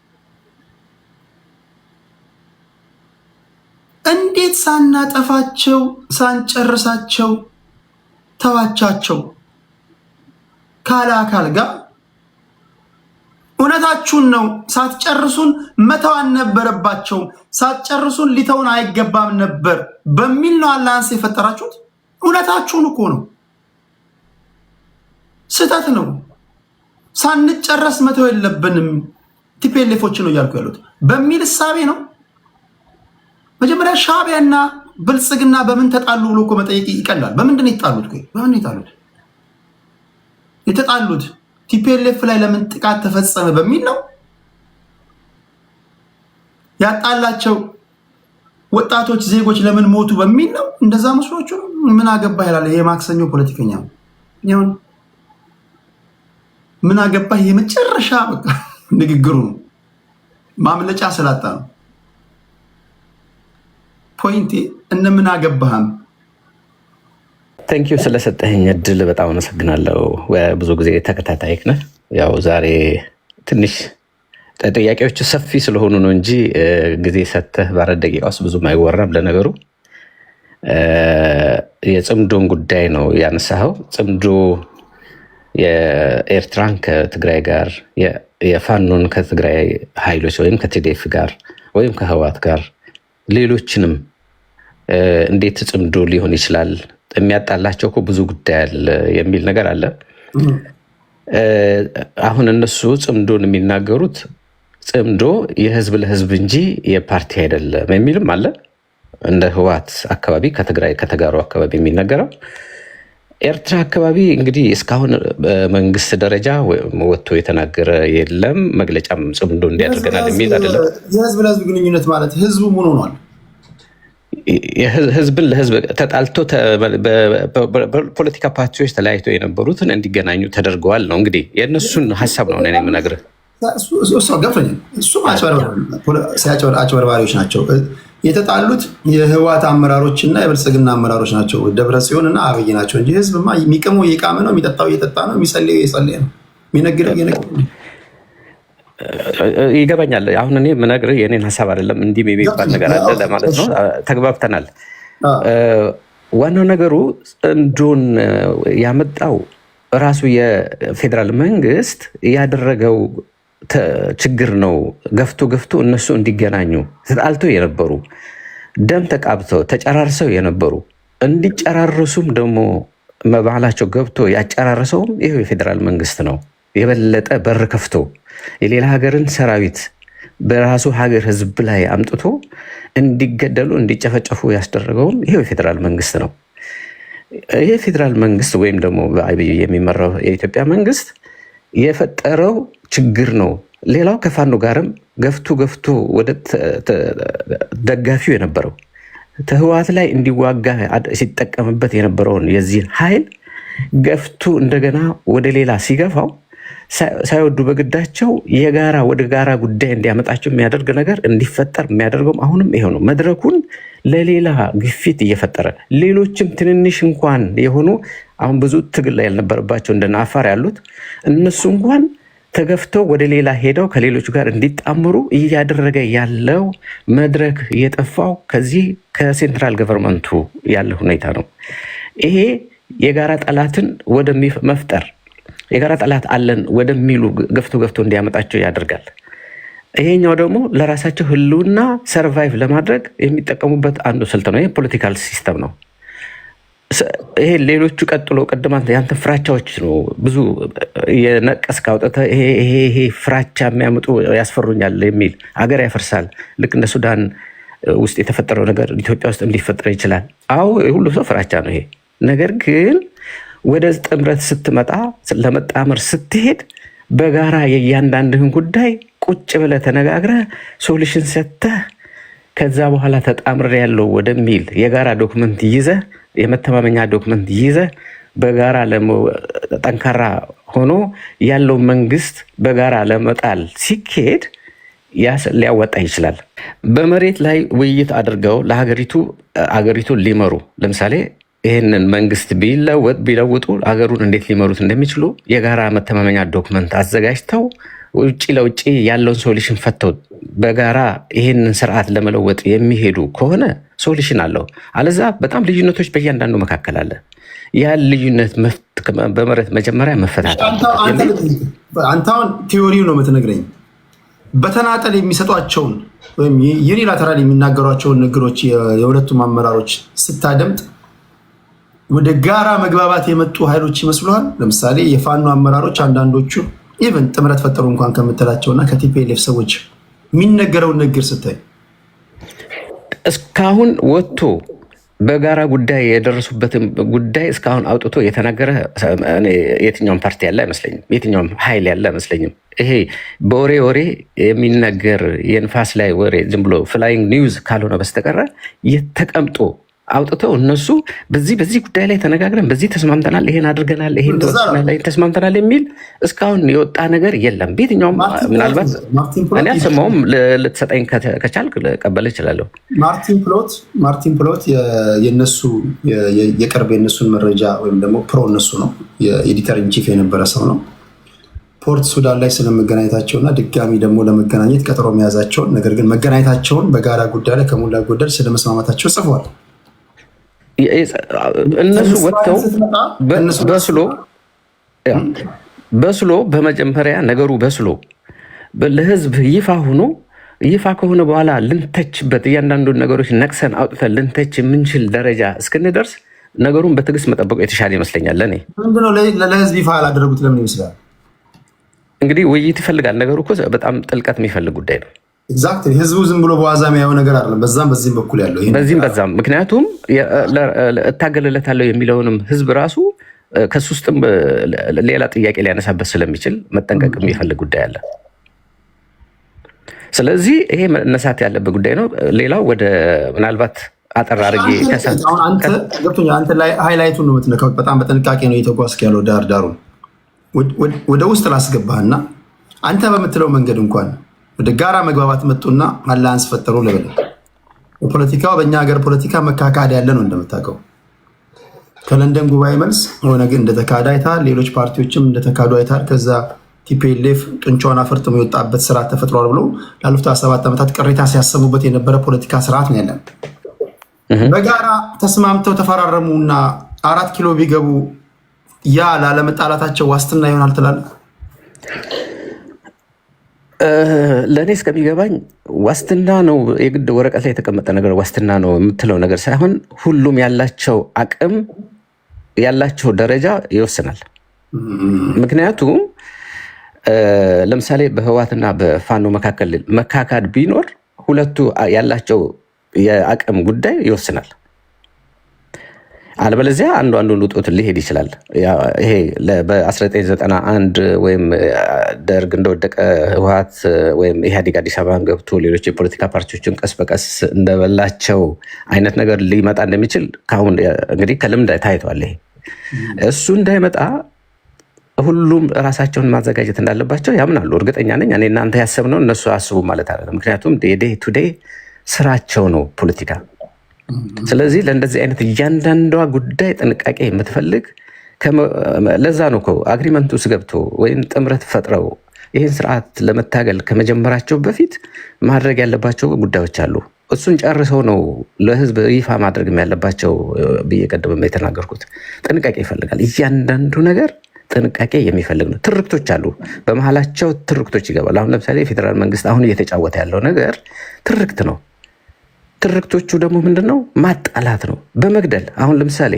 እንዴት ሳናጠፋቸው ሳንጨርሳቸው ተዋቻቸው? ካለ አካል ጋር እውነታችሁን ነው ሳትጨርሱን መተው አልነበረባቸውም፣ ሳትጨርሱን ሊተውን አይገባም ነበር በሚል ነው አላንስ የፈጠራችሁት። እውነታችሁን እኮ ነው። ስህተት ነው። ሳንጨረስ መተው የለብንም ቲፒኤልኤፎች ነው እያልኩ ያሉት በሚል እሳቤ ነው። መጀመሪያ ሻዕቢያና ብልጽግና በምን ተጣሉ ብሎ እኮ መጠየቅ ይቀላል። በምንድን ነው የተጣሉት? በምን የተጣሉት? የተጣሉት ቲፒኤልኤፍ ላይ ለምን ጥቃት ተፈጸመ በሚል ነው። ያጣላቸው ወጣቶች ዜጎች ለምን ሞቱ በሚል ነው። እንደዛ መስሏችሁ ምን አገባህ ይላል ይሄ ማክሰኞ ፖለቲከኛ ነው። ይሁን ምን አገባህ የመጨረሻ በቃ ንግግሩ ነው። ማምለጫ ስላጣ ነው። ፖይንቴ እነምን አገባህም። ቴንኪዩ ስለሰጠኝ እድል በጣም አመሰግናለሁ። ብዙ ጊዜ ተከታታይክ ነህ። ያው ዛሬ ትንሽ ጥያቄዎች ሰፊ ስለሆኑ ነው እንጂ ጊዜ ሰጥተህ በአራት ደቂቃ ውስጥ ብዙም አይወራም። ለነገሩ የጽምዶን ጉዳይ ነው ያነሳኸው። ጽምዶ የኤርትራን ከትግራይ ጋር፣ የፋኖን ከትግራይ ኃይሎች ወይም ከቲዲኤፍ ጋር ወይም ከህወሓት ጋር ሌሎችንም እንዴት ጽምዶ ሊሆን ይችላል? የሚያጣላቸው እኮ ብዙ ጉዳይ አለ የሚል ነገር አለ። አሁን እነሱ ጽምዶን የሚናገሩት ጽምዶ የህዝብ ለህዝብ እንጂ የፓርቲ አይደለም የሚልም አለ። እንደ ህወሓት አካባቢ ከትግራይ ከተጋሩ አካባቢ የሚነገረው ኤርትራ አካባቢ እንግዲህ እስካሁን በመንግስት ደረጃ ወጥቶ የተናገረ የለም። መግለጫም ጽምዶ እንዲያደርገናል የሚል አይደለም። የህዝብ ለህዝብ ግንኙነት ማለት ህዝቡ ምን ሆኗል? ህዝብን ለህዝብ ተጣልቶ ፖለቲካ ፓርቲዎች ተለያይቶ የነበሩትን እንዲገናኙ ተደርገዋል ነው እንግዲህ የእነሱን ሀሳብ ነው እኔ የምነግርህ። ገብቶኛል። እሱም አጭበርባሪዎች ናቸው የተጣሉት። የህወሓት አመራሮች እና የብልጽግና አመራሮች ናቸው፣ ደብረጽዮን እና አብይ ናቸው እንጂ ህዝብማ የሚቅመው እየቃመ ነው፣ የሚጠጣው እየጠጣ ነው፣ የሚጸልየው እየጸለየ ነው፣ የሚነግደው እየነገደ ነው። ይገባኛል። አሁን እኔ የምነግርህ የኔን ሀሳብ አይደለም፣ እንዲህ የሚባል ነገር አለ ለማለት ነው። ተግባብተናል። ዋናው ነገሩ ጽምዶን ያመጣው ራሱ የፌዴራል መንግስት ያደረገው ችግር ነው። ገፍቶ እነሱ እንዲገናኙ ተጣልተው የነበሩ ደም ተቃብተው ተጨራርሰው የነበሩ እንዲጨራርሱም ደግሞ መባላቸው ገብቶ ያጨራርሰውም ይሄው የፌዴራል መንግስት ነው። የበለጠ በር ከፍቶ የሌላ ሀገርን ሰራዊት በራሱ ሀገር ህዝብ ላይ አምጥቶ እንዲገደሉ እንዲጨፈጨፉ ያስደረገውም ይሄው የፌዴራል መንግስት ነው። ይሄ ፌዴራል መንግስት ወይም ደግሞ በአብይ የሚመራው የኢትዮጵያ መንግስት የፈጠረው ችግር ነው። ሌላው ከፋኖ ጋርም ገፍቶ ወደ ደጋፊው የነበረው ህወሓት ላይ እንዲዋጋ ሲጠቀምበት የነበረውን የዚህን ኃይል ገፍቶ እንደገና ወደ ሌላ ሲገፋው ሳይወዱ በግዳቸው የጋራ ወደ ጋራ ጉዳይ እንዲያመጣቸው የሚያደርግ ነገር እንዲፈጠር የሚያደርገውም አሁንም ይሄው ነው። መድረኩን ለሌላ ግፊት እየፈጠረ ሌሎችም ትንንሽ እንኳን የሆኑ አሁን ብዙ ትግል ላይ ያልነበረባቸው እንደና አፋር ያሉት እነሱ እንኳን ተገፍተው ወደ ሌላ ሄደው ከሌሎች ጋር እንዲጣምሩ እያደረገ ያለው መድረክ እየጠፋው ከዚህ ከሴንትራል ገቨርንመንቱ ያለ ሁኔታ ነው። ይሄ የጋራ ጠላትን ወደ መፍጠር የጋራ ጠላት አለን ወደሚሉ ገፍቶ እንዲያመጣቸው ያደርጋል። ይሄኛው ደግሞ ለራሳቸው ህልውና ሰርቫይቭ ለማድረግ የሚጠቀሙበት አንዱ ስልት ነው። ይሄ ፖለቲካል ሲስተም ነው። ይሄ ሌሎቹ ቀጥሎ ቀድማት ያንተ ፍራቻዎች ነው ብዙ የነቀስክ አውጥተህ ይሄ ፍራቻ የሚያመጡ ያስፈሩኛል የሚል አገር ያፈርሳል። ልክ እንደ ሱዳን ውስጥ የተፈጠረው ነገር ኢትዮጵያ ውስጥ እንዲፈጠር ይችላል። አዎ ሁሉ ሰው ፍራቻ ነው ይሄ ነገር። ግን ወደ ጥምረት ስትመጣ ለመጣመር ስትሄድ በጋራ የእያንዳንድህን ጉዳይ ቁጭ ብለህ ተነጋግረህ ሶሉሽን ሰጥተህ ከዛ በኋላ ተጣምር ያለው ወደሚል የጋራ ዶክመንት ይዘህ የመተማመኛ ዶክመንት ይዘህ በጋራ ጠንካራ ሆኖ ያለው መንግስት በጋራ ለመጣል ሲካሄድ ሊያወጣ ይችላል። በመሬት ላይ ውይይት አድርገው አገሪቱን ሊመሩ ለምሳሌ ይህንን መንግስት ቢለውጡ አገሩን እንዴት ሊመሩት እንደሚችሉ የጋራ መተማመኛ ዶክመንት አዘጋጅተው ውጭ ለውጭ ያለውን ሶሉሽን ፈተው በጋራ ይህንን ስርዓት ለመለወጥ የሚሄዱ ከሆነ ሶሉሽን አለው። አለዛ በጣም ልዩነቶች በእያንዳንዱ መካከል አለ። ያን ልዩነት በመሬት መጀመሪያ መፈታት። አንተ አሁን ቲዮሪው ነው የምትነግረኝ። በተናጠል የሚሰጧቸውን ወይም ዩኒላተራል የሚናገሯቸውን ንግሮች የሁለቱም አመራሮች ስታደምጥ ወደ ጋራ መግባባት የመጡ ኃይሎች ይመስሉሃል? ለምሳሌ የፋኖ አመራሮች አንዳንዶቹ ኢቨን ጥምረት ፈጠሩ እንኳን ከምትላቸውና ከቲፒኤልኤፍ ሰዎች የሚነገረውን ንግር ስታይ እስካሁን ወጥቶ በጋራ ጉዳይ የደረሱበትን ጉዳይ እስካሁን አውጥቶ የተናገረ የትኛውም ፓርቲ ያለ አይመስለኝም። የትኛውም ኃይል ያለ አይመስለኝም። ይሄ በወሬ ወሬ የሚነገር የንፋስ ላይ ወሬ ዝም ብሎ ፍላይንግ ኒውዝ ካልሆነ በስተቀረ የተቀምጦ አውጥተው እነሱ በዚህ ጉዳይ ላይ ተነጋግረን በዚህ ተስማምተናል፣ ይሄን አድርገናል፣ ይሄን ተስማምተናል የሚል እስካሁን የወጣ ነገር የለም። በየትኛውም ምናልባት እኔ አልሰማሁም። ልትሰጠኝ ከቻልክ ልቀበል እችላለሁ። ማርቲን ፕሎት የነሱ የቅርብ የነሱን መረጃ ወይም ደግሞ ፕሮ እነሱ ነው የኤዲተር ኢንቺፍ የነበረ ሰው ነው። ፖርት ሱዳን ላይ ስለመገናኘታቸውና ድጋሚ ደግሞ ለመገናኘት ቀጠሮ መያዛቸውን ነገር ግን መገናኘታቸውን በጋራ ጉዳይ ላይ ከሞላ ጎደል ስለመስማማታቸው ጽፏል። እነሱ ወጥተው በስሎ በመጀመሪያ ነገሩ በስሎ ለህዝብ ይፋ ከሆነ በኋላ ልንተችበት እያንዳንዱን ነገሮች ነቅሰን አውጥተን ልንተች የምንችል ደረጃ እስክንደርስ ነገሩን በትዕግስት መጠበቁ የተሻለ ይመስለኛል። ለእኔ ምንድነው ለህዝብ ይፋ አላደረጉት? ለምን ይመስላል? እንግዲህ ውይይት ይፈልጋል። ነገሩ እኮ በጣም ጥልቀት የሚፈልግ ጉዳይ ነው። ኤግዛክትሊ ህዝቡ ዝም ብሎ በዋዛ የሚያየው ነገር አይደለም። በዚህም በኩል ያለው በዛም ምክንያቱም እታገልለታለሁ የሚለውንም ህዝብ ራሱ ከሱ ውስጥም ሌላ ጥያቄ ሊያነሳበት ስለሚችል መጠንቀቅ የሚፈልግ ጉዳይ አለ። ስለዚህ ይሄ መነሳት ያለበት ጉዳይ ነው። ሌላው ወደ ምናልባት አጠር አድርጌ አንተ ላይ ሃይላይቱን ነው የምትነካው። በጣም በጥንቃቄ ነው እየተጓዝክ ያለው። ዳሩን ወደ ውስጥ ላስገባህና አንተ በምትለው መንገድ እንኳን ወደ ጋራ መግባባት መጡና አላንስ ፈጠሩ ልበል። በፖለቲካው በእኛ ሀገር ፖለቲካ መካካድ ያለ ነው እንደምታውቀው። ከለንደን ጉባኤ መልስ ሆነ ግን እንደተካዳ አይታል። ሌሎች ፓርቲዎችም እንደተካዱ አይታል። ከዛ ቲፒኤልኤፍ ጡንቻውን አፈርጥሞ የወጣበት ስርዓት ተፈጥሯል ብሎ ላለፉት 7 ዓመታት ቅሬታ ሲያሰቡበት የነበረ ፖለቲካ ስርዓት ነው ያለን። በጋራ ተስማምተው ተፈራረሙና 4 ኪሎ ቢገቡ ያ ላለመጣላታቸው ዋስትና ይሆናል ትላለህ? ለእኔ እስከሚገባኝ ዋስትና ነው የግድ ወረቀት ላይ የተቀመጠ ነገር ዋስትና ነው የምትለው ነገር ሳይሆን ሁሉም ያላቸው አቅም ያላቸው ደረጃ ይወስናል። ምክንያቱም ለምሳሌ በህወሓትና በፋኖ መካከል መካካድ ቢኖር ሁለቱ ያላቸው የአቅም ጉዳይ ይወስናል። አለበለዚያ አንዱን ልጦት ሊሄድ ይችላል። ይሄ በ1991 ወይም ደርግ እንደወደቀ ህወሓት ወይም ኢህአዴግ አዲስ አበባን ገብቶ ሌሎች የፖለቲካ ፓርቲዎችን ቀስ በቀስ እንደበላቸው አይነት ነገር ሊመጣ እንደሚችል ከአሁን እንግዲህ ከልምድ ታይቷል። ይሄ እሱ እንዳይመጣ ሁሉም ራሳቸውን ማዘጋጀት እንዳለባቸው ያምናሉ። እርግጠኛ ነኝ። እኔ እናንተ ያሰብነው እነሱ አስቡ ማለት አይደለም። ምክንያቱም ዴይ ቱ ዴይ ስራቸው ነው ፖለቲካ። ስለዚህ ለእንደዚህ አይነት እያንዳንዷ ጉዳይ ጥንቃቄ የምትፈልግ ለዛ ነው እኮ አግሪመንቱ ውስጥ ገብቶ ወይም ጥምረት ፈጥረው ይህን ስርዓት ለመታገል ከመጀመራቸው በፊት ማድረግ ያለባቸው ጉዳዮች አሉ። እሱን ጨርሰው ነው ለህዝብ ይፋ ማድረግ ያለባቸው ብዬ ቀደም የተናገርኩት። ጥንቃቄ ይፈልጋል። እያንዳንዱ ነገር ጥንቃቄ የሚፈልግ ነው። ትርክቶች አሉ፣ በመሀላቸው ትርክቶች ይገባሉ። አሁን ለምሳሌ የፌዴራል መንግስት አሁን እየተጫወተ ያለው ነገር ትርክት ነው። ትርክቶቹ ደግሞ ምንድነው? ማጣላት ነው፣ በመግደል አሁን ለምሳሌ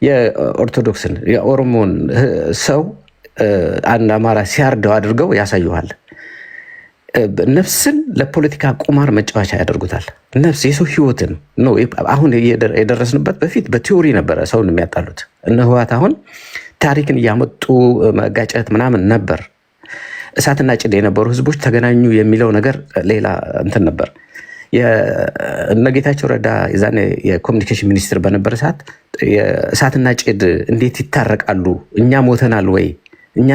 የኦርቶዶክስን የኦሮሞን ሰው አንድ አማራ ሲያርደው አድርገው ያሳዩሃል። ነፍስን ለፖለቲካ ቁማር መጫወቻ ያደርጉታል። ነፍስ የሰው ህይወትን ነው። አሁን የደረስንበት በፊት በቲዮሪ ነበረ ሰውን የሚያጣሉት። እነ ህወሓት አሁን ታሪክን እያመጡ መጋጨት ምናምን ነበር። እሳትና ጭድ የነበሩ ህዝቦች ተገናኙ የሚለው ነገር ሌላ እንትን ነበር። እነ ጌታቸው ረዳ የዛኔ የኮሚኒኬሽን ሚኒስትር በነበረ ሰዓት እሳትና ጭድ እንዴት ይታረቃሉ? እኛ ሞተናል ወይ? እኛ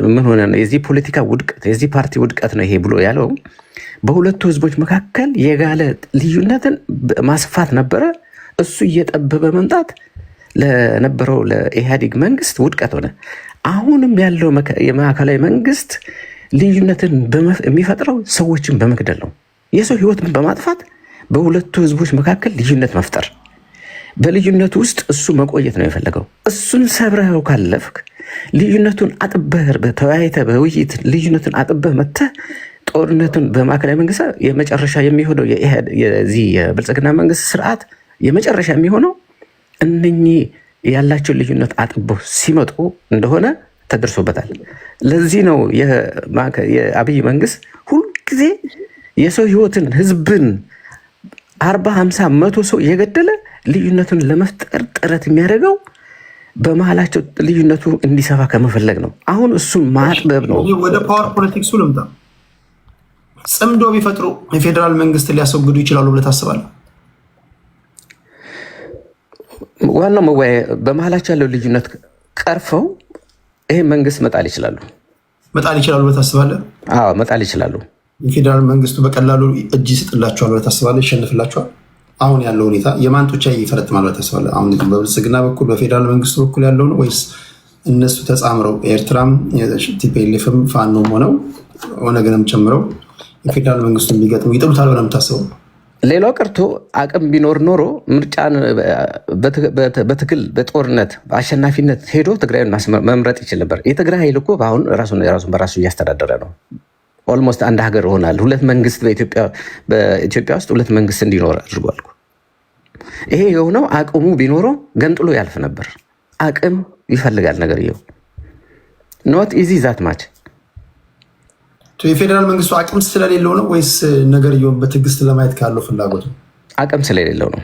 ምን ሆነ ነው? የዚህ ፖለቲካ ውድቀት የዚህ ፓርቲ ውድቀት ነው ይሄ ብሎ ያለው በሁለቱ ህዝቦች መካከል የጋለ ልዩነትን ማስፋት ነበረ። እሱ እየጠበበ መምጣት ለነበረው ለኢህአዴግ መንግስት ውድቀት ሆነ። አሁንም ያለው የማዕከላዊ መንግስት ልዩነትን የሚፈጥረው ሰዎችን በመግደል ነው። የሰው ህይወትን በማጥፋት በሁለቱ ህዝቦች መካከል ልዩነት መፍጠር፣ በልዩነቱ ውስጥ እሱ መቆየት ነው የፈለገው። እሱን ሰብረው ካለፍክ ልዩነቱን አጥበህ ተወያይተህ በውይይት ልዩነቱን አጥበህ መተህ ጦርነቱን በማዕከላዊ መንግስት የመጨረሻ የሚሆነው የዚህ የብልጽግና መንግስት ስርዓት የመጨረሻ የሚሆነው እነኚህ ያላቸውን ልዩነት አጥበው ሲመጡ እንደሆነ ተደርሶበታል። ለዚህ ነው የአብይ መንግስት ሁልጊዜ የሰው ህይወትን ህዝብን 40፣ 50፣ 100 ሰው የገደለ ልዩነቱን ለመፍጠር ጥረት የሚያደርገው በመሀላቸው ልዩነቱ እንዲሰፋ ከመፈለግ ነው። አሁን እሱን ማጥበብ ነው። ወደ ፓወር ፖለቲክሱ ልምጣ። ጽምዶ ቢፈጥሩ የፌዴራል መንግስት ሊያስወግዱ ይችላሉ ብለህ ታስባለህ? ዋናው መወያያ በመሀላቸው ያለው ልዩነት ቀርፈው ይሄ መንግስት መጣል ይችላሉ ብለህ ታስባለህ? አዎ መጣል ይችላሉ። የፌዴራል መንግስቱ በቀላሉ እጅ ይስጥላቸዋል ብለህ ታስባለህ? ይሸንፍላቸዋል? አሁን ያለው ሁኔታ የማን ጡንቻ ይፈረጥማል ብለህ ታስባለህ? አሁን በብልጽግና በኩል በፌዴራል መንግስቱ በኩል ያለው ነው ወይስ እነሱ ተጻምረው ኤርትራም ቲፒኤልኤፍም ፋኖም ሆነው ኦነግንም ጨምረው የፌዴራል መንግስቱን ቢገጥሙ ይጥሉታል ብለህ የምታስበው? ሌላው ቀርቶ አቅም ቢኖር ኖሮ ምርጫን በትግል በጦርነት በአሸናፊነት ሄዶ ትግራይን መምረጥ ይችል ነበር። የትግራይ ኃይል እኮ በአሁን ራሱን በራሱ እያስተዳደረ ነው። ኦልሞስት አንድ ሀገር ሆናል። ሁለት መንግስት በኢትዮጵያ ውስጥ ሁለት መንግስት እንዲኖር አድርጓል። ይሄ የሆነው አቅሙ ቢኖረው ገንጥሎ ያልፍ ነበር። አቅም ይፈልጋል ነገርየው። ኖት ኢዚ ዛት ማች። የፌዴራል መንግስቱ አቅም ስለሌለው ነው ወይስ ነገርየውን በትዕግስት ለማየት ካለው ፍላጎት ነው? አቅም ስለሌለው ነው።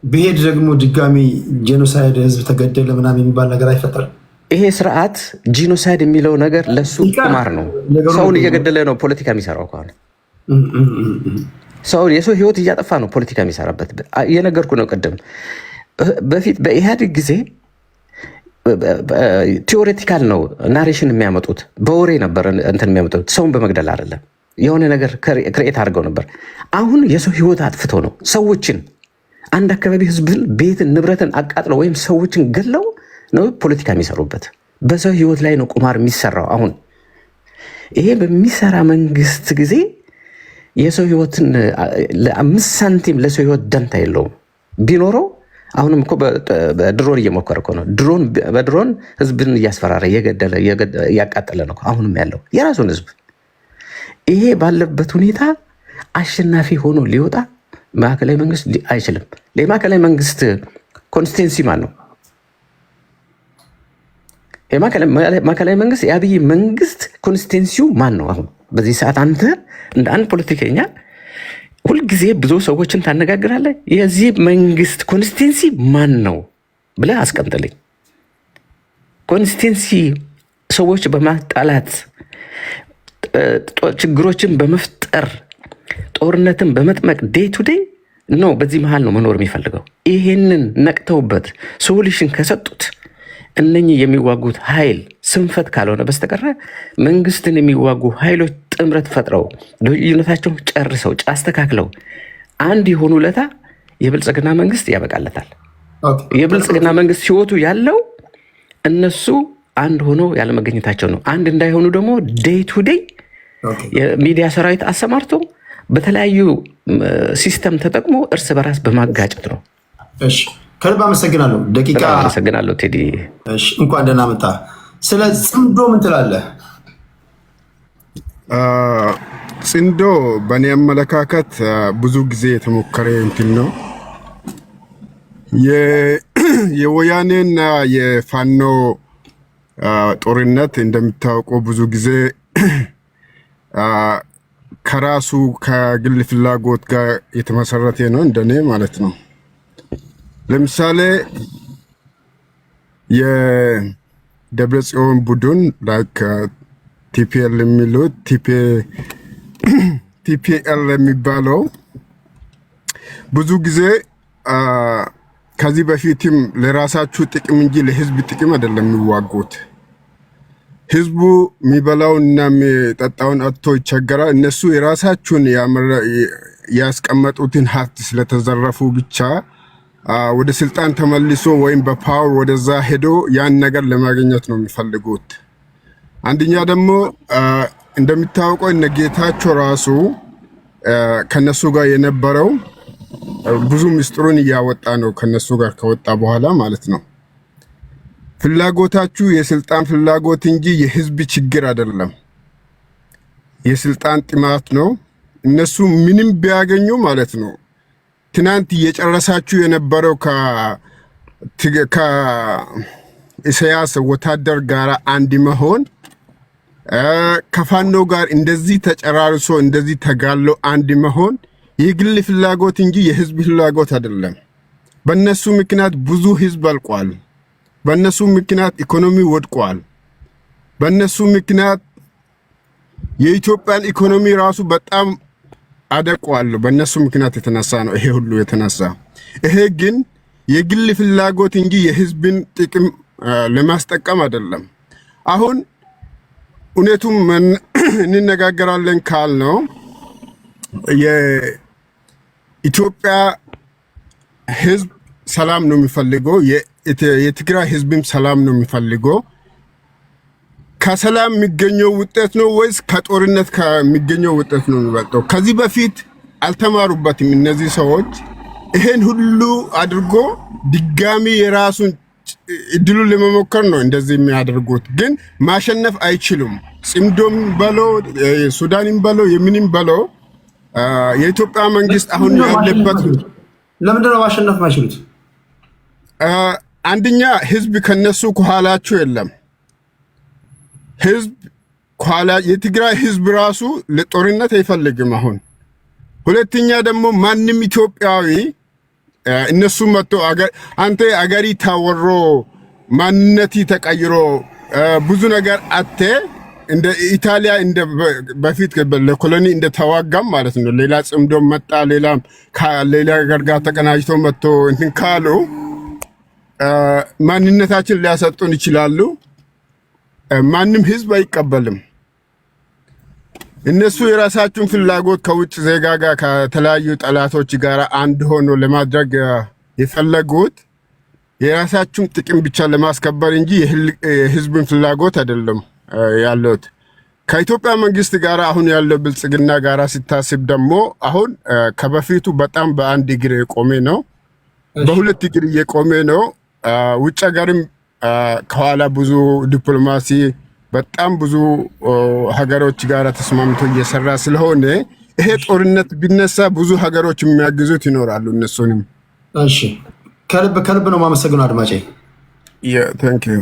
ብሄድ ደግሞ ድጋሚ ጄኖሳይድ ህዝብ ተገደለ ምናምን የሚባል ነገር አይፈጠርም። ይሄ ስርዓት ጂኖሳይድ የሚለው ነገር ለሱ ቁማር ነው። ሰውን እየገደለ ነው ፖለቲካ የሚሰራው ከሆነ ሰውን የሰው ህይወት እያጠፋ ነው ፖለቲካ የሚሰራበት። እየነገርኩ ነው ቅድም። በፊት በኢህአዴግ ጊዜ ቲዎሬቲካል ነው ናሬሽን የሚያመጡት፣ በወሬ ነበር እንትን የሚያመጡት፣ ሰውን በመግደል አይደለም። የሆነ ነገር ክሬኤት አድርገው ነበር። አሁን የሰው ህይወት አጥፍቶ ነው ሰዎችን አንድ አካባቢ ህዝብን ቤትን ንብረትን አቃጥለው ወይም ሰዎችን ገለው ነው ፖለቲካ የሚሰሩበት። በሰው ህይወት ላይ ነው ቁማር የሚሰራው። አሁን ይሄ በሚሰራ መንግስት ጊዜ የሰው ህይወትን ለ5 ሳንቲም ለሰው ህይወት ደንታ የለውም። ቢኖረው አሁንም እኮ በድሮን እየሞከረ እኮ ነው። በድሮን ህዝብን እያስፈራረ እየገደለ እያቃጠለ ነው አሁንም ያለው የራሱን ህዝብ። ይሄ ባለበት ሁኔታ አሸናፊ ሆኖ ሊወጣ ማዕከላዊ መንግስት አይችልም። ለማዕከላዊ መንግስት ኮንስቲትንሲ ማን ነው? ማዕከላዊ መንግስት የአብይ መንግስት ኮንስቲትንሲው ማን ነው? አሁን በዚህ ሰዓት አንተ እንደ አንድ ፖለቲከኛ ሁልጊዜ ብዙ ሰዎችን ታነጋግራለህ። የዚህ መንግስት ኮንስቲትንሲ ማን ነው ብለህ አስቀምጥልኝ። ኮንስቲትንሲ ሰዎች በማጣላት ችግሮችን በመፍጠር ጦርነትን በመጥመቅ ዴይ ቱ ዴይ ነው። በዚህ መሃል ነው መኖር የሚፈልገው። ይሄንን ነቅተውበት ሶሉሽን ከሰጡት እነኚህ የሚዋጉት ኃይል ስንፈት ካልሆነ በስተቀረ መንግስትን የሚዋጉ ኃይሎች ጥምረት ፈጥረው ልዩነታቸውን ጨርሰው አስተካክለው አንድ የሆኑ ለታ የብልጽግና መንግስት ያበቃለታል። የብልጽግና መንግስት ህይወቱ ያለው እነሱ አንድ ሆነው ያለመገኘታቸው ነው። አንድ እንዳይሆኑ ደግሞ ዴይ ቱ ዴይ የሚዲያ ሰራዊት አሰማርቶ በተለያዩ ሲስተም ተጠቅሞ እርስ በራስ በማጋጨት ነው። እሺ ከልብ አመሰግናለሁ። ደቂቃ አመሰግናለሁ ቴዲ። እሺ እንኳን ደህና መጣ። ስለ ጽምዶ ምን ትላለህ? ጽምዶ በእኔ አመለካከት ብዙ ጊዜ የተሞከረ እንትን ነው። የወያኔና የፋኖ ጦርነት እንደሚታወቀው ብዙ ጊዜ ከራሱ ከግል ፍላጎት ጋር የተመሰረተ ነው፣ እንደኔ ማለት ነው። ለምሳሌ የደብረጽዮን ቡድን ላይክ ቲፒኤል የሚሉት ቲፒኤል የሚባለው ብዙ ጊዜ ከዚህ በፊትም ለራሳችሁ ጥቅም እንጂ ለህዝብ ጥቅም አይደለም የሚዋጉት። ህዝቡ የሚበላውንና የሚጠጣውን አጥቶ ይቸገራል። እነሱ የራሳችሁን ያስቀመጡትን ሀብት ስለተዘረፉ ብቻ ወደ ስልጣን ተመልሶ ወይም በፓወር ወደዛ ሄዶ ያን ነገር ለማግኘት ነው የሚፈልጉት። አንደኛ ደግሞ እንደሚታወቀው እነ ጌታቸው ራሱ ከነሱ ጋር የነበረው ብዙ ምስጢሩን እያወጣ ነው። ከነሱ ጋር ከወጣ በኋላ ማለት ነው። ፍላጎታችሁ የስልጣን ፍላጎት እንጂ የህዝብ ችግር አይደለም። የስልጣን ጥማት ነው። እነሱ ምንም ቢያገኙ ማለት ነው ትናንት እየጨረሳችሁ የነበረው ከኢሳያስ ወታደር ጋር አንድ መሆን ከፋኖ ጋር እንደዚህ ተጨራርሶ እንደዚህ ተጋሎ አንድ መሆን የግል ፍላጎት እንጂ የህዝብ ፍላጎት አይደለም። በእነሱ ምክንያት ብዙ ህዝብ አልቋል። በእነሱ ምክንያት ኢኮኖሚ ወድቋል። በእነሱ ምክንያት የኢትዮጵያን ኢኮኖሚ ራሱ በጣም አደቋል። በእነሱ ምክንያት የተነሳ ነው ይሄ ሁሉ የተነሳ። ይሄ ግን የግል ፍላጎት እንጂ የህዝብን ጥቅም ለማስጠቀም አይደለም። አሁን እውነቱም እንነጋገራለን ካልነው የኢትዮጵያ ህዝብ ሰላም ነው የሚፈልገው። የትግራይ ህዝብም ሰላም ነው የሚፈልገው። ከሰላም የሚገኘው ውጤት ነው ወይስ ከጦርነት ከሚገኘው ውጤት ነው የሚበልጠው? ከዚህ በፊት አልተማሩበትም እነዚህ ሰዎች። ይሄን ሁሉ አድርጎ ድጋሚ የራሱን እድሉን ለመሞከር ነው እንደዚህ የሚያደርጉት። ግን ማሸነፍ አይችሉም። ጽምዶም በለው ሱዳንም በለው የምንም በለው የኢትዮጵያ መንግስት አሁን ያለበት ለምንድን ነው ማሸነፍ ማይችሉት? አንደኛ ህዝብ ከነሱ ከኋላቸው የለም። ህዝብ ከኋላ የትግራይ ህዝብ ራሱ ለጦርነት አይፈልግም አሁን። ሁለተኛ ደግሞ ማንም ኢትዮጵያዊ እነሱ መጥቶ አንተ አገሪ ታወሮ ማንነቲ ተቀይሮ ብዙ ነገር አተ እንደ ኢጣሊያ እንደ በፊት ለኮሎኒ እንደ ተዋጋም ማለት ነው። ሌላ ጽምዶ መጣ ሌላ ሀገር ጋር ተቀናጅቶ መጥቶ እንትን ካሉ ማንነታችን ሊያሰጡን ይችላሉ። ማንም ህዝብ አይቀበልም። እነሱ የራሳቸውን ፍላጎት ከውጭ ዜጋ ጋር ከተለያዩ ጠላቶች ጋር አንድ ሆኖ ለማድረግ የፈለጉት የራሳቸውን ጥቅም ብቻ ለማስከበር እንጂ የህዝብን ፍላጎት አይደለም ያሉት። ከኢትዮጵያ መንግስት ጋር አሁን ያለው ብልጽግና ጋር ሲታስብ ደግሞ አሁን ከበፊቱ በጣም በአንድ እግር የቆመ ነው፣ በሁለት እግር እየቆመ ነው። ውጭ ሀገርም ከኋላ ብዙ ዲፕሎማሲ በጣም ብዙ ሀገሮች ጋር ተስማምቶ እየሰራ ስለሆነ ይሄ ጦርነት ቢነሳ ብዙ ሀገሮች የሚያግዙት ይኖራሉ እነሱንም። እሺ ከልብ ነው ማመሰግነው አድማጬ። ቴንክ ዩ